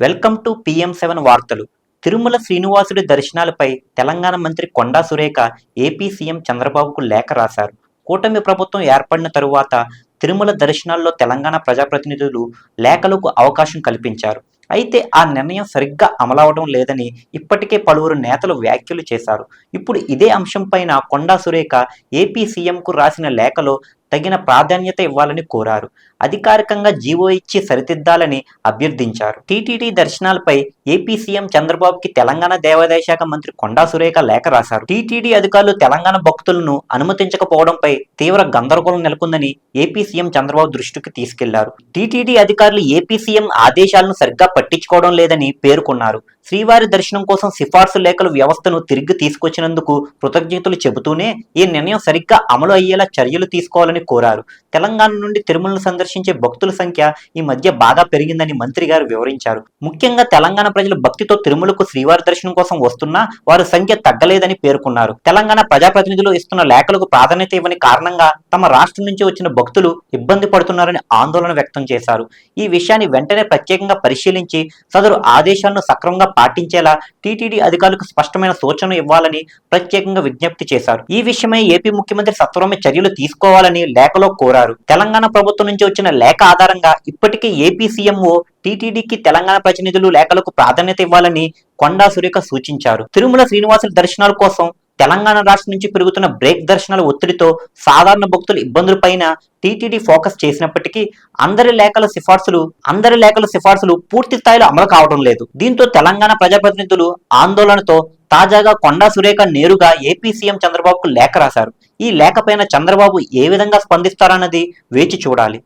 Welcome to PM7 వార్తలు. తిరుమల శ్రీనివాసుడి దర్శనాలపై తెలంగాణ మంత్రి Konda Surekha AP CM చంద్రబాబుకు లేఖ రాశారు. కూటమి ప్రభుత్వం ఏర్పడిన తరువాత తిరుమల దర్శనాల్లో తెలంగాణ ప్రజాప్రతినిధులు లేఖలకు అవకాశం కల్పించారు. అయితే ఆ నిర్ణయం సరిగ్గా అమలవడం లేదని ఇప్పటికే పలువురు నేతలు వ్యాఖ్యలు చేశారు. ఇప్పుడు ఇదే అంశంపైన కొండా సురేఖ ఏపీ సీఎంకు రాసిన లేఖలో తగిన ప్రాధాన్యత ఇవ్వాలని కోరారు. అధికారికంగా జీవో ఇచ్చి సరిదిద్దాలని అభ్యర్థించారు. టీటీడీ దర్శనాలపై ఏపీ సీఎం చంద్రబాబుకి తెలంగాణ దేవాదాయ శాఖ మంత్రి కొండా సురేఖ లేఖ రాశారు. టీటీడీ అధికారులు తెలంగాణ భక్తులను అనుమతించకపోవడంపై తీవ్ర గందరగోళం నెలకొందని ఏపీ సీఎం చంద్రబాబు దృష్టికి తీసుకెళ్లారు. టీటీడీ అధికారులు ఏపీ సీఎం ఆదేశాలను సరిగ్గా పట్టించుకోవడం లేదని పేర్కొన్నారు. శ్రీవారి దర్శనం కోసం సిఫార్సు లేఖల వ్యవస్థను తిరిగి తీసుకొచ్చినందుకు కృతజ్ఞతలు చెబుతూనే ఈ నిర్ణయం సరిగ్గా అమలు అయ్యేలా చర్యలు తీసుకోవాలని కోరారు. తెలంగాణ నుండి తిరుమలను సందర్శించే భక్తుల సంఖ్య ఈ మధ్య బాగా పెరిగిందని మంత్రి గారు వివరించారు. ముఖ్యంగా తెలంగాణ ప్రజలు భక్తితో తిరుమలకు శ్రీవారి దర్శనం కోసం వస్తున్నా వారి సంఖ్య తగ్గలేదని పేర్కొన్నారు. తెలంగాణ ప్రజాప్రతినిధులు ఇస్తున్న లేఖలకు ప్రాధాన్యత ఇవ్వని కారణంగా తమ రాష్ట్రం నుంచి వచ్చిన భక్తులు ఇబ్బంది పడుతున్నారని ఆందోళన వ్యక్తం చేశారు. ఈ విషయాన్ని వెంటనే ప్రత్యేకంగా పరిశీలించి సదరు ఆదేశాలను సక్రమంగా పాటించేలా టీటీడీ అధికారులకు స్పష్టమైన సూచనలు ఇవ్వాలని ప్రత్యేకంగా విజ్ఞప్తి చేశారు. ఈ విషయమై ఏపీ ముఖ్యమంత్రి సత్వరమే చర్యలు తీసుకోవాలని లేఖలో కోరారు. తెలంగాణ ప్రభుత్వం నుంచి వచ్చిన లేఖ ఆధారంగా ఇప్పటికే ఏపీ సీఎంఓ టీటీడీకి తెలంగాణ ప్రతినిధులు లేఖలకు ప్రాధాన్యత ఇవ్వాలని కొండా సురేఖ సూచించారు. తిరుమల శ్రీనివాసుల దర్శనాల కోసం తెలంగాణ రాష్ట్రం నుంచి పెరుగుతున్న బ్రేక్ దర్శనాల ఒత్తిడితో సాధారణ భక్తుల ఇబ్బందులపైన టీటీడీ ఫోకస్ చేసినప్పటికీ అందరి లేఖల సిఫార్సులు పూర్తి స్థాయిలో అమలు కావడం లేదు. దీంతో తెలంగాణ ప్రజాప్రతినిధులు ఆందోళనతో తాజాగా కొండా సురేఖ నేరుగా ఏపీ సీఎం చంద్రబాబుకు లేఖ రాశారు. ఈ లేఖపైన చంద్రబాబు ఏ విధంగా స్పందిస్తారన్నది వేచి చూడాలి.